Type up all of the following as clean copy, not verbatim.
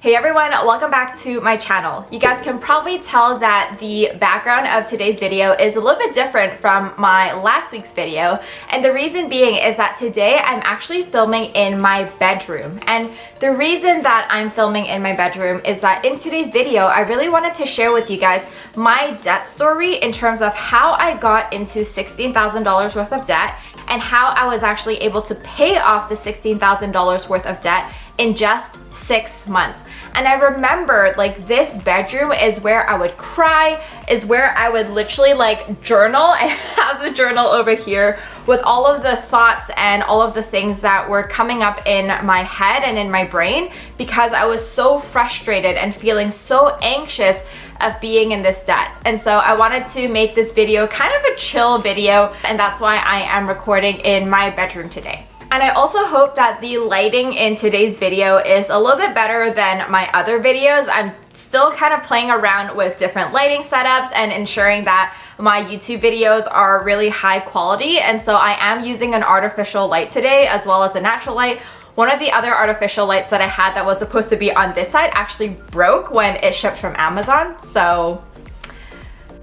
Hey everyone, welcome back to my channel. You guys can probably tell that the background of today's video is a little bit different from my last week's video, and the reason being is that today I'm actually filming in my bedroom. And the reason that I'm filming in my bedroom is that in today's video I really wanted to share with you guys my debt story in terms of how I got into $16,000 worth of debt and how I was actually able to pay off the $16,000 worth of debt in just 6 months. And I remember like this bedroom is where I would cry, is where I would literally like journal. I have the journal over here with all of the thoughts and all of the things that were coming up in my head and in my brain because I was so frustrated and feeling so anxious of being in this debt. And so I wanted to make this video kind of a chill video, and that's why I am recording in my bedroom today. And I also hope that the lighting in today's video is a little bit better than my other videos. I'm still kind of playing around with different lighting setups and ensuring that my YouTube videos are really high quality. And so I am using an artificial light today as well as a natural light. One of the other artificial lights that I had that was supposed to be on this side actually broke when it shipped from Amazon. So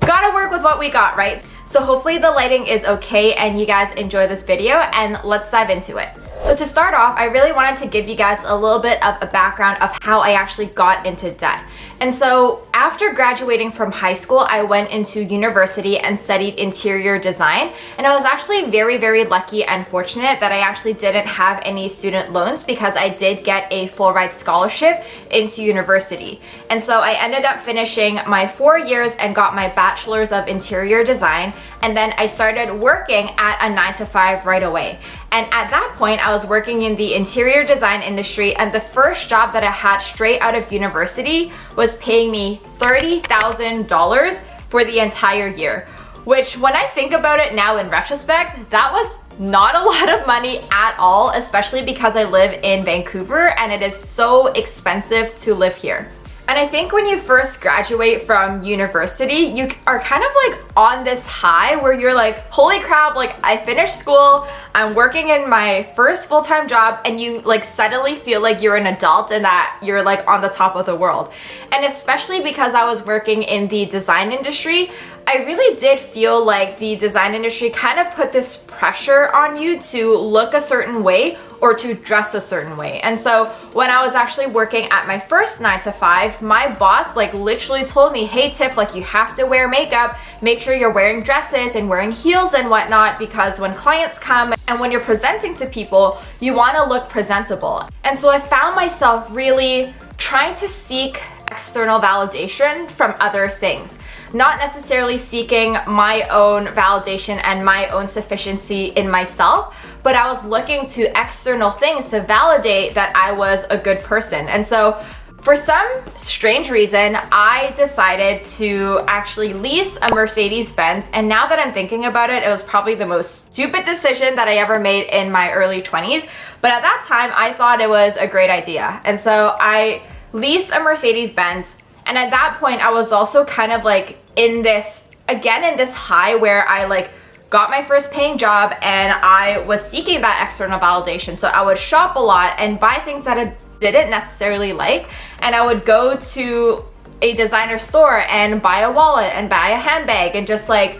gotta work with what we got, right? So hopefully the lighting is okay and you guys enjoy this video, and let's dive into it. So to start off, I really wanted to give you guys a little bit of a background of how I actually got into debt. And so after graduating from high school, I went into university and studied interior design. And I was actually very, very lucky and fortunate that I actually didn't have any student loans because I did get a full ride scholarship into university. And so I ended up finishing my 4 years and got my bachelor's of interior design. And then I started working at a 9-to-5 right away. And at that point, I was working in the interior design industry, and the first job that I had straight out of university was paying me $30,000 for the entire year, which when I think about it now in retrospect, that was not a lot of money at all, especially because I live in Vancouver and it is so expensive to live here. And I think when you first graduate from university, you are kind of like on this high where you're like, holy crap, like I finished school, I'm working in my first full-time job, and you like suddenly feel like you're an adult and that you're like on the top of the world. And especially because I was working in the design industry, I really did feel like the design industry kind of put this pressure on you to look a certain way or to dress a certain way. And so when I was actually working at my first 9-to-5, my boss like literally told me, hey Tiff, like you have to wear makeup, make sure you're wearing dresses and wearing heels and whatnot, because when clients come and when you're presenting to people, you want to look presentable. And so I found myself really trying to seek external validation from other things. Not necessarily seeking my own validation and my own sufficiency in myself, but I was looking to external things to validate that I was a good person. And so for some strange reason, I decided to actually lease a Mercedes-Benz. And now that I'm thinking about it, it was probably the most stupid decision that I ever made in my early 20s. But at that time, I thought it was a great idea. And so I leased a Mercedes-Benz. And at that point, I was also kind of like in this high where I like got my first paying job and I was seeking that external validation. So I would shop a lot and buy things that I didn't necessarily like. And I would go to a designer store and buy a wallet and buy a handbag and just like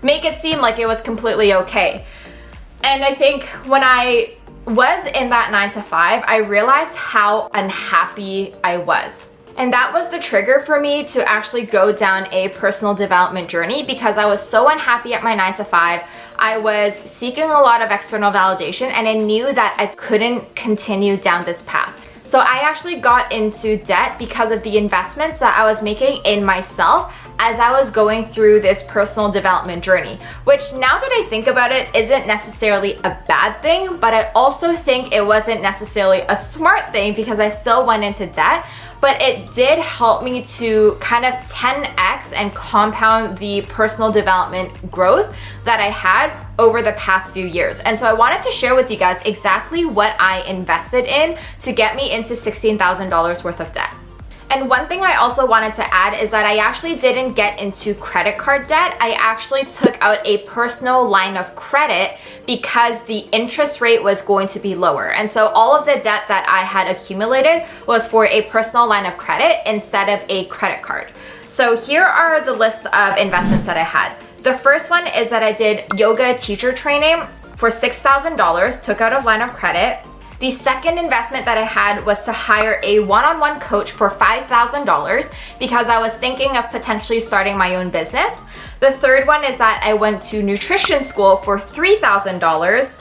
make it seem like it was completely okay. And I think when I was in that 9-to-5, I realized how unhappy I was. And that was the trigger for me to actually go down a personal development journey because I was so unhappy at my 9-to-5. I was seeking a lot of external validation and I knew that I couldn't continue down this path. So I actually got into debt because of the investments that I was making in myself as I was going through this personal development journey, which now that I think about it isn't necessarily a bad thing, but I also think it wasn't necessarily a smart thing because I still went into debt. But it did help me to kind of 10x and compound the personal development growth that I had over the past few years. And so I wanted to share with you guys exactly what I invested in to get me into $16,000 worth of debt. And one thing I also wanted to add is that I actually didn't get into credit card debt. I actually took out a personal line of credit because the interest rate was going to be lower. And so all of the debt that I had accumulated was for a personal line of credit instead of a credit card. So here are the list of investments that I had. The first one is that I did yoga teacher training for $6,000, took out a line of credit. The second investment that I had was to hire a one-on-one coach for $5,000 because I was thinking of potentially starting my own business. The third one is that I went to nutrition school for $3,000.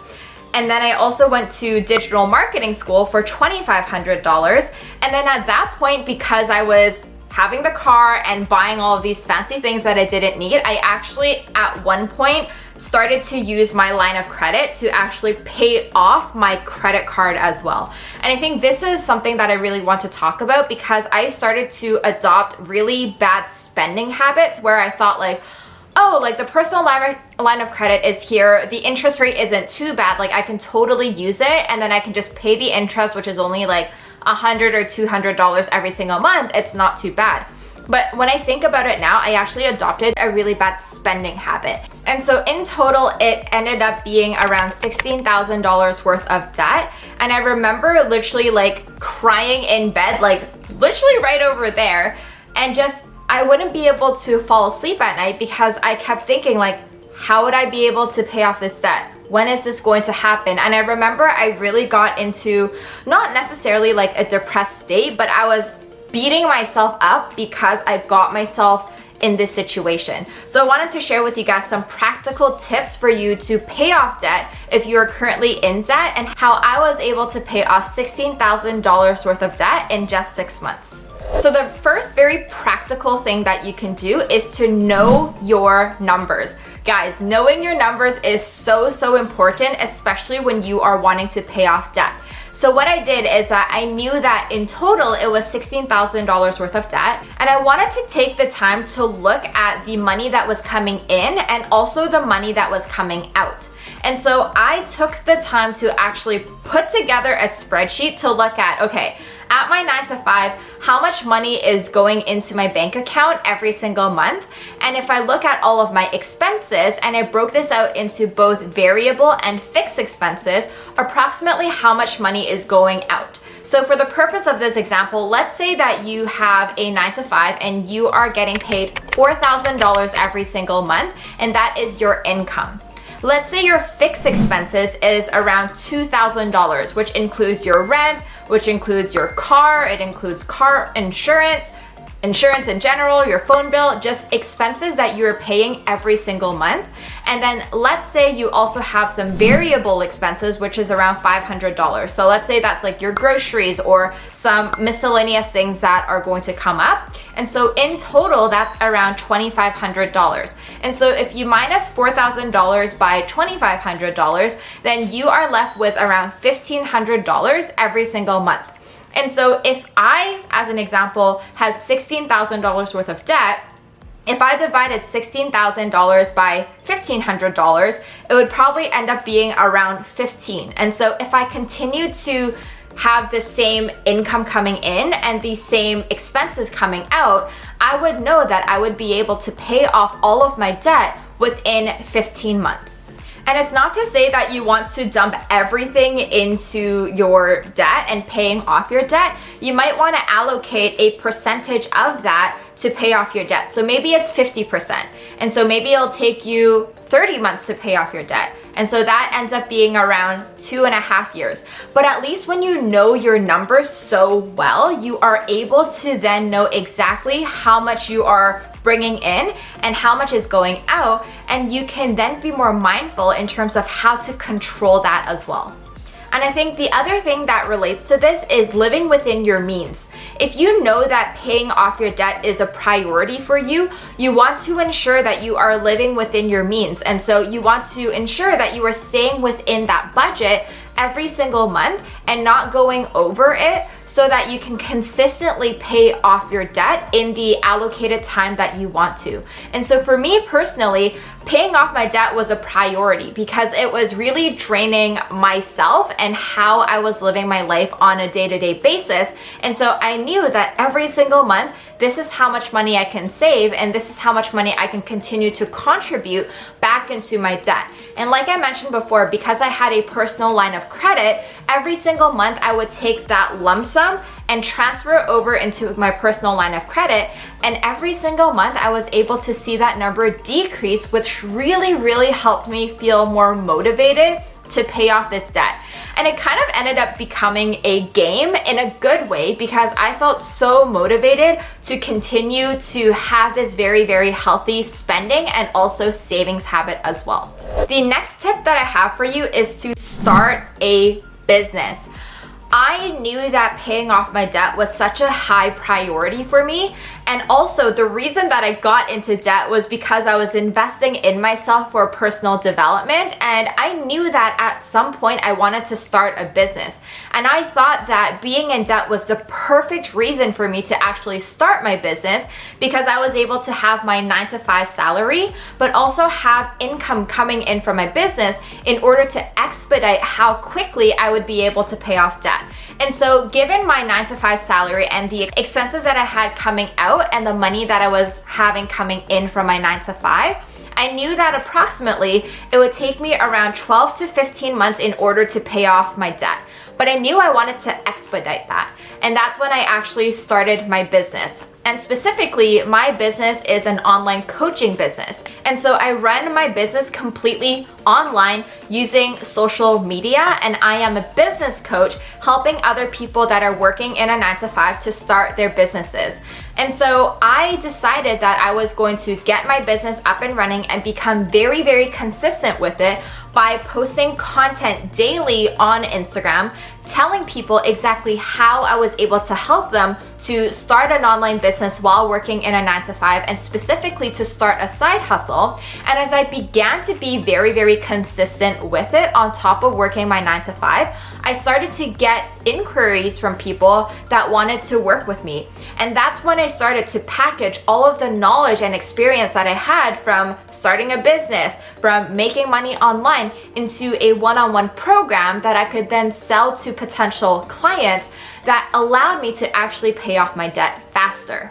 And then I also went to digital marketing school for $2,500. And then at that point, because I was having the car and buying all of these fancy things that I didn't need, I actually at one point started to use my line of credit to actually pay off my credit card as well. And I think this is something that I really want to talk about because I started to adopt really bad spending habits where I thought like, oh, like the personal line of credit is here, the interest rate isn't too bad, like I can totally use it and then I can just pay the interest, which is only like $100 or $200 every single month. It's not too bad. But when I think about it now, I actually adopted a really bad spending habit. And so in total, it ended up being around $16,000 worth of debt. And I remember literally like crying in bed, like literally right over there. And just, I wouldn't be able to fall asleep at night because I kept thinking like, how would I be able to pay off this debt? When is this going to happen? And I remember I really got into not necessarily like a depressed state, but I was beating myself up because I got myself in this situation. So I wanted to share with you guys some practical tips for you to pay off debt if you are currently in debt and how I was able to pay off $16,000 worth of debt in just 6 months. So the first very practical thing that you can do is to know your numbers. Guys, knowing your numbers is so important, especially when you are wanting to pay off debt. So what I did is that I knew that in total it was $16,000 worth of debt, and I wanted to take the time to look at the money that was coming in and also the money that was coming out. And so I took the time to actually put together a spreadsheet to look at, okay, at my 9 to 5, how much money is going into my bank account every single month? And if I look at all of my expenses and I broke this out into both variable and fixed expenses, approximately how much money is going out. So for the purpose of this example, let's say that you have a 9 to 5 and you are getting paid $4,000 every single month, and that is your income. Let's say your fixed expenses is around $2,000, which includes your rent, which includes your car, it includes car insurance in general, your phone bill, just expenses that you're paying every single month. And then let's say you also have some variable expenses, which is around $500. So let's say that's like your groceries or some miscellaneous things that are going to come up. And so in total, that's around $2,500. And so if you minus $4,000 by $2,500, then you are left with around $1,500 every single month. And so if I, as an example, had $16,000 worth of debt, if I divided $16,000 by $1,500, it would probably end up being around 15. And so if I continue to have the same income coming in and the same expenses coming out, I would know that I would be able to pay off all of my debt within 15 months. And it's not to say that you want to dump everything into your debt and paying off your debt. You might want to allocate a percentage of that to pay off your debt. So maybe it's 50%. And so maybe it'll take you 30 months to pay off your debt. And so that ends up being around 2.5 years. But at least when you know your numbers so well, you are able to then know exactly how much you are bringing in and how much is going out, and you can then be more mindful in terms of how to control that as well. And I think the other thing that relates to this is living within your means. If you know that paying off your debt is a priority for you, you want to ensure that you are living within your means. And so you want to ensure that you are staying within that budget every single month and not going over it so that you can consistently pay off your debt in the allocated time that you want to. And so for me personally, paying off my debt was a priority because it was really draining myself and how I was living my life on a day-to-day basis. And so I knew that every single month, this is how much money I can save and this is how much money I can continue to contribute back into my debt. And like I mentioned before, because I had a personal line of credit, every single month I would take that lump sum and transfer it over into my personal line of credit. And every single month I was able to see that number decrease, which really helped me feel more motivated to pay off this debt. And it kind of ended up becoming a game in a good way because I felt so motivated to continue to have this very healthy spending and also savings habit as well. The next tip that I have for you is to start a business. I knew that paying off my debt was such a high priority for me. And also the reason that I got into debt was because I was investing in myself for personal development. And I knew that at some point I wanted to start a business. And I thought that being in debt was the perfect reason for me to actually start my business because I was able to have my 9-to-5 salary, but also have income coming in from my business in order to expedite how quickly I would be able to pay off debt. And so given my 9-to-5 salary and the expenses that I had coming out and the money that I was having coming in from my 9-to-5, I knew that approximately it would take me around 12 to 15 months in order to pay off my debt. But I knew I wanted to expedite that. And that's when I actually started my business. And specifically, my business is an online coaching business. And so I run my business completely online using social media, and I am a business coach helping other people that are working in a 9-to-5 to start their businesses. And so I decided that I was going to get my business up and running and become very consistent with it by posting content daily on Instagram, telling people exactly how I was able to help them to start an online business while working in a 9-to-5 and specifically to start a side hustle. And as I began to be very consistent with it on top of working my 9-to-5, I started to get inquiries from people that wanted to work with me. And that's when I started to package all of the knowledge and experience that I had from starting a business, from making money online, into a one-on-one program that I could then sell to potential clients that allowed me to actually pay off my debt faster.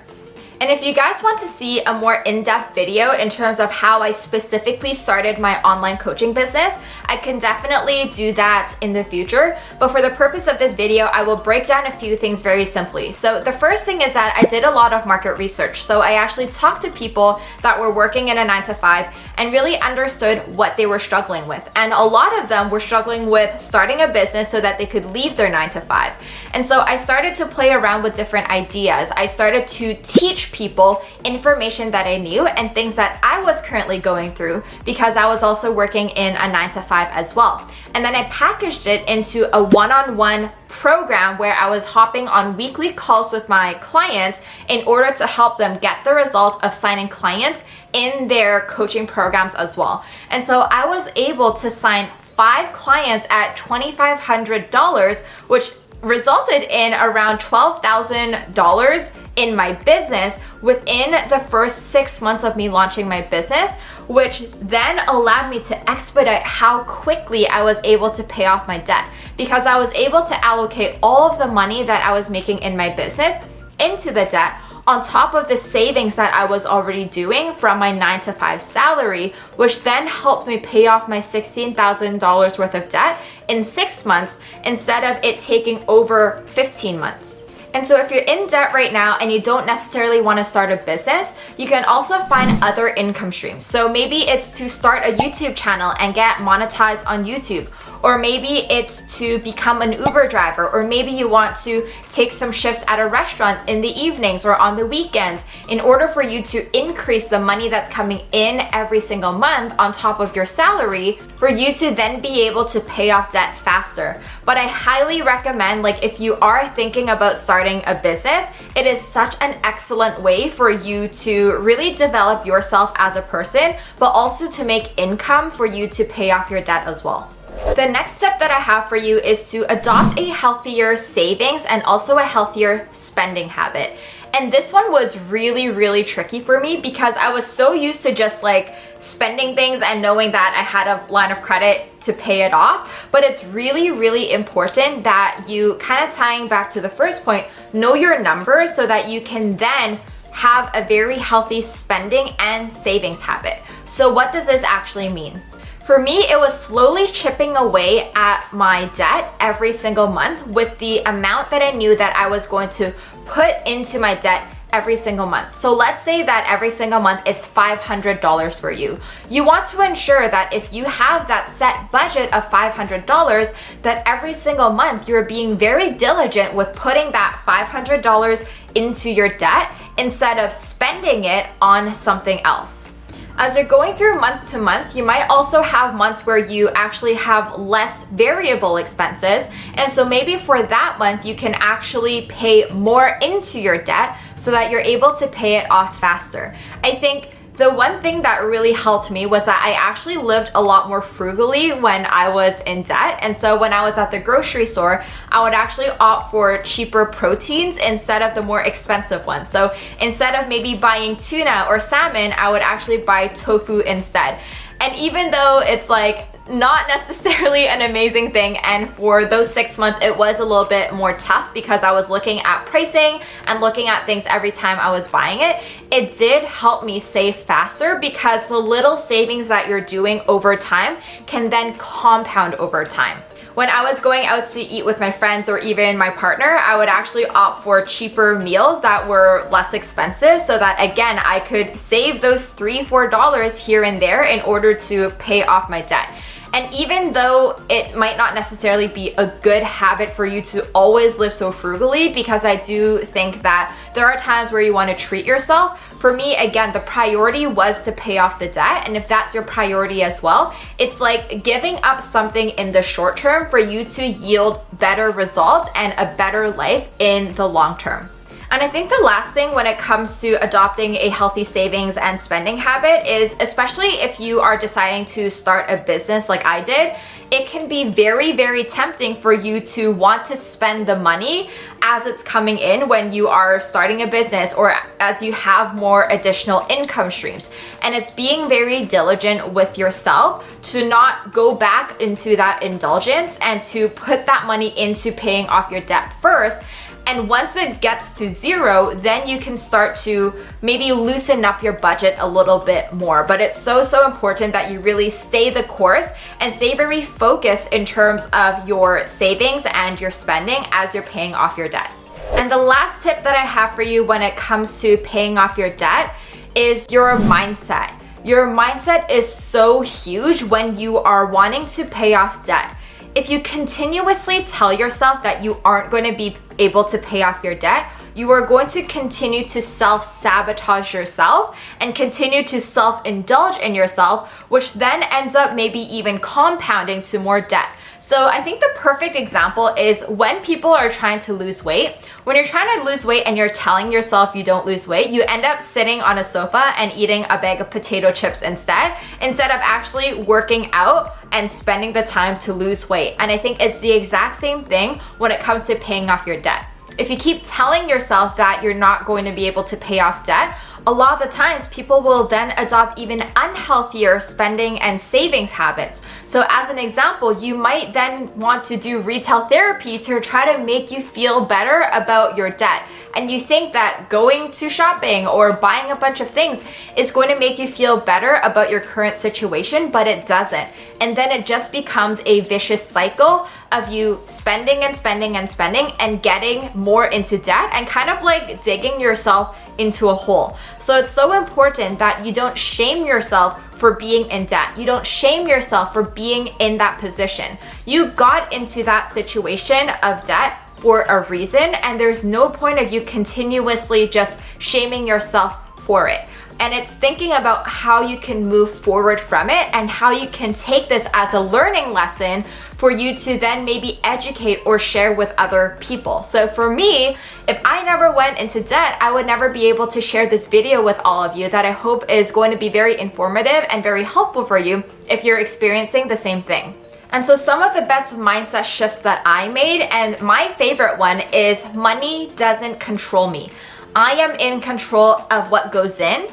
And if you guys want to see a more in-depth video in terms of how I specifically started my online coaching business, I can definitely do that in the future. But for the purpose of this video, I will break down a few things very simply. So the first thing is that I did a lot of market research. So I actually talked to people that were working in a 9-to-5 and really understood what they were struggling with. And a lot of them were struggling with starting a business so that they could leave their 9-to-5. And so I started to play around with different ideas. I started to teach people information that I knew and things that I was currently going through because I was also working in a 9-to-5 as well. And then I packaged it into a one-on-one program where I was hopping on weekly calls with my clients in order to help them get the result of signing clients in their coaching programs as well. And so I was able to sign 5 clients at $2,500, which resulted in around $12,000 in my business within the first 6 months of me launching my business, which then allowed me to expedite how quickly I was able to pay off my debt because I was able to allocate all of the money that I was making in my business into the debt on top of the savings that I was already doing from my 9-to-5 salary, which then helped me pay off my $16,000 worth of debt in 6 months instead of it taking over 15 months. And so if you're in debt right now and you don't necessarily want to start a business, you can also find other income streams. So maybe it's to start a YouTube channel and get monetized on YouTube. Or maybe it's to become an Uber driver, or maybe you want to take some shifts at a restaurant in the evenings or on the weekends in order for you to increase the money that's coming in every single month on top of your salary for you to then be able to pay off debt faster. But I highly recommend, like, if you are thinking about starting a business, it is such an excellent way for you to really develop yourself as a person, but also to make income for you to pay off your debt as well. The next tip that I have for you is to adopt a healthier savings and also a healthier spending habit. And this one was really, really tricky for me because I was so used to just like spending things and knowing that I had a line of credit to pay it off. But it's really, really important that you, kind of tying back to the first point, know your numbers so that you can then have a very healthy spending and savings habit. So what does this actually mean? For me, it was slowly chipping away at my debt every single month with the amount that I knew that I was going to put into my debt every single month. So let's say that every single month it's $500 for you. You want to ensure that if you have that set budget of $500, that every single month you're being very diligent with putting that $500 into your debt instead of spending it on something else. As you're going through month to month, you might also have months where you actually have less variable expenses. And so maybe for that month, you can actually pay more into your debt so that you're able to pay it off faster. I think the one thing that really helped me was that I actually lived a lot more frugally when I was in debt. And so when I was at the grocery store, I would actually opt for cheaper proteins instead of the more expensive ones. So instead of maybe buying tuna or salmon, I would actually buy tofu instead. And even though it's like not necessarily an amazing thing, and for those 6 months it was a little bit more tough because I was looking at pricing and looking at things every time I was buying it, it did help me save faster because the little savings that you're doing over time can then compound over time. When I was going out to eat with my friends or even my partner, I would actually opt for cheaper meals that were less expensive so that again, I could save those $3-4 here and there in order to pay off my debt. And even though it might not necessarily be a good habit for you to always live so frugally, because I do think that there are times where you want to treat yourself, for me, again, the priority was to pay off the debt. And if that's your priority as well, it's like giving up something in the short term for you to yield better results and a better life in the long term. And I think the last thing when it comes to adopting a healthy savings and spending habit is, especially if you are deciding to start a business like I did, it can be very, very tempting for you to want to spend the money as it's coming in when you are starting a business or as you have more additional income streams. And it's being very diligent with yourself to not go back into that indulgence and to put that money into paying off your debt first. And once it gets to zero, then you can start to maybe loosen up your budget a little bit more. But it's so, so important that you really stay the course and stay very focused in terms of your savings and your spending as you're paying off your debt. And the last tip that I have for you when it comes to paying off your debt is your mindset. Your mindset is so huge when you are wanting to pay off debt. If you continuously tell yourself that you aren't going to be able to pay off your debt, you are going to continue to self-sabotage yourself and continue to self-indulge in yourself, which then ends up maybe even compounding to more debt. So I think the perfect example is when people are trying to lose weight. When you're trying to lose weight and you're telling yourself you don't lose weight, you end up sitting on a sofa and eating a bag of potato chips instead of actually working out and spending the time to lose weight. And I think it's the exact same thing when it comes to paying off your debt. If you keep telling yourself that you're not going to be able to pay off debt, a lot of the times people will then adopt even unhealthier spending and savings habits. So as an example, you might then want to do retail therapy to try to make you feel better about your debt. And you think that going to shopping or buying a bunch of things is going to make you feel better about your current situation, but it doesn't. And then it just becomes a vicious cycle of you spending and spending and spending and getting more into debt and kind of like digging yourself into a hole. So it's so important that you don't shame yourself for being in debt. You don't shame yourself for being in that position. You got into that situation of debt for a reason, and there's no point of you continuously just shaming yourself for it. And it's thinking about how you can move forward from it and how you can take this as a learning lesson for you to then maybe educate or share with other people. So for me, if I never went into debt, I would never be able to share this video with all of you that I hope is going to be very informative and very helpful for you if you're experiencing the same thing. And so some of the best mindset shifts that I made, and my favorite one is money doesn't control me. I am in control of what goes in,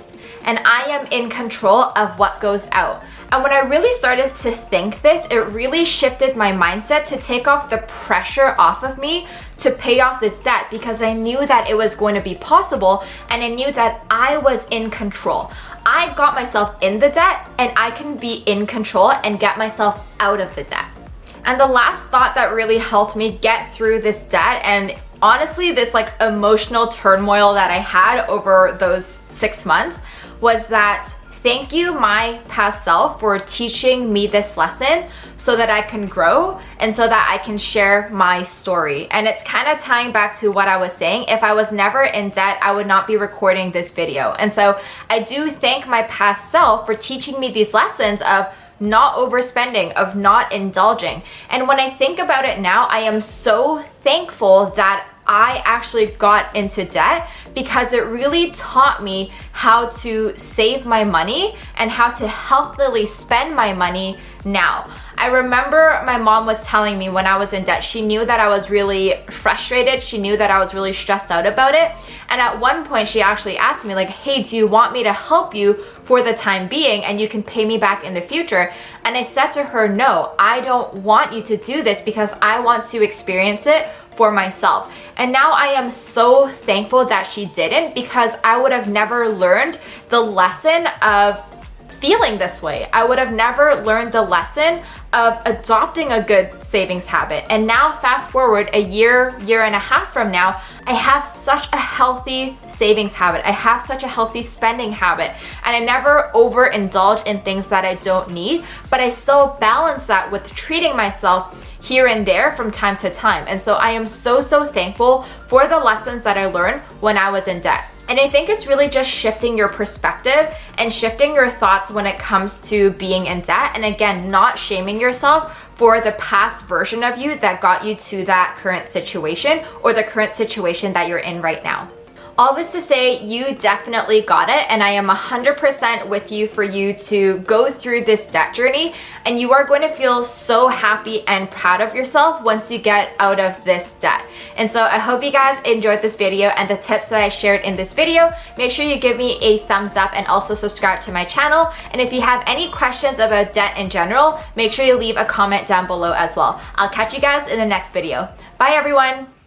and I am in control of what goes out. And when I really started to think this, it really shifted my mindset to take off the pressure off of me to pay off this debt, because I knew that it was going to be possible, and I knew that I was in control. I got myself in the debt, and I can be in control and get myself out of the debt. And the last thought that really helped me get through this debt, and honestly this like emotional turmoil that I had over those 6 months, was that thank you, my past self, for teaching me this lesson so that I can grow and so that I can share my story. And it's kind of tying back to what I was saying. If I was never in debt, I would not be recording this video. And so I do thank my past self for teaching me these lessons of not overspending, of not indulging. And when I think about it now, I am so thankful that I actually got into debt, because it really taught me how to save my money and how to healthily spend my money now. I remember my mom was telling me when I was in debt, she knew that I was really frustrated. She knew that I was really stressed out about it. And at one point she actually asked me like, hey, do you want me to help you for the time being and you can pay me back in the future? And I said to her, no, I don't want you to do this because I want to experience it for myself. And now I am so thankful that she didn't, because I would have never learned the lesson of feeling this way. I would have never learned the lesson of adopting a good savings habit. And now fast forward a year, year and a half from now, I have such a healthy savings habit. I have such a healthy spending habit. And I never overindulge in things that I don't need, but I still balance that with treating myself here and there from time to time. And so I am so thankful for the lessons that I learned when I was in debt. And I think it's really just shifting your perspective and shifting your thoughts when it comes to being in debt. And again, not shaming yourself for the past version of you that got you to that current situation or the current situation that you're in right now. All this to say, you definitely got it, and I am 100% with you for you to go through this debt journey, and you are going to feel so happy and proud of yourself once you get out of this debt. And so I hope you guys enjoyed this video and the tips that I shared in this video. Make sure you give me a thumbs up and also subscribe to my channel. And if you have any questions about debt in general, make sure you leave a comment down below as well. I'll catch you guys in the next video. Bye everyone!